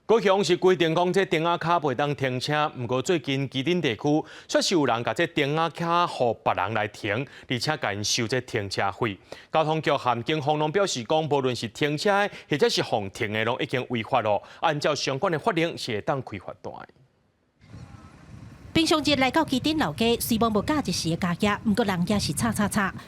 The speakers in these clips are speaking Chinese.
高雄是规定讲这电话卡袂当停车，不过最近基隆地区确实有人把这电话卡互别人来停，而且甲因收这停车费。交通局和警方拢表示讲，无论是停车的或者是放停的，拢已经违法咯。按照相关的法令，是会当开罚单。平常日来到基隆老街，虽无无假日时的加价，不过人也是吵，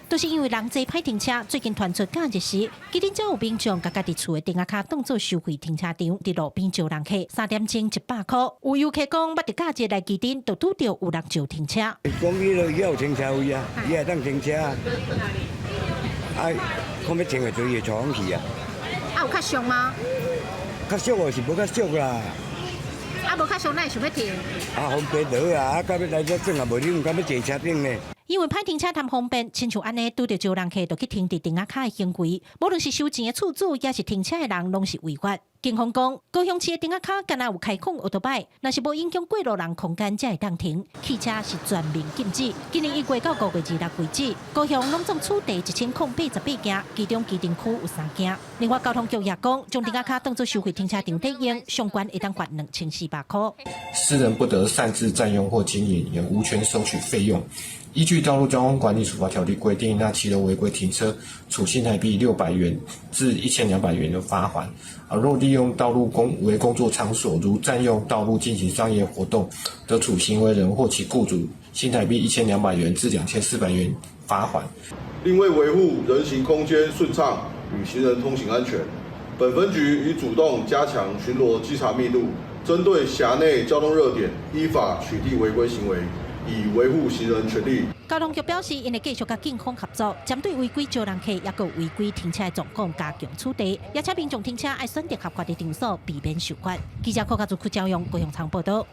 都是因为人侪歹停车。最近传出假日时，基隆才有民众甲家己厝的电话卡当作收费停车场，伫路边招人客，3点钟100块。有游客讲，捌伫假日来基隆，就拄到有人招停车。讲伊落有停车位啊，伊会当停车啊。啊，看要停个做伊闯去啊。啊，有较俗吗？较俗哦，是无较俗啦。啊，无较俗，咱会想要停。啊，方便倒啊，啊，到要来这整也无你唔敢要坐车顶呢。因为歹停车谈方便，亲像安尼拄着招人客，就去停伫电话卡的行为，无论是收钱的厝主，也是停车的人，拢是违法。警方讲，高雄市的电话卡敢若有开孔奥多摆，若是无影响过路人空间，才会当停。汽车是全面禁止。今年1月到5月26为止，高雄拢总处地1088件，其中基隆区有3件。另外，交通局也讲，将电话卡当作收费停车场抵用，相关会当罚2400块。私人不得擅自占用或经营，也无权收取费用。依据《道路交通管理处罚条例》规定，那其人违规停车，处新台币600元至1200元的罚款。若利用道路为工作场所，如占用道路进行商业活动，得处行为人或其雇主新台币1200元至2400元罚款。另为维护人行空间顺畅与行人通行安全，本分局已主动加强巡逻稽查密度，针对辖内交通热点，依法取缔违规行为，以维护行人权利。交通局表示，因会继续甲警方合作，针对违规招人客，也有违规停车的状况加强处理，也请民众停车爱选择合法的场所，避免受罚。记者柯家族区朝阳高雄场报道。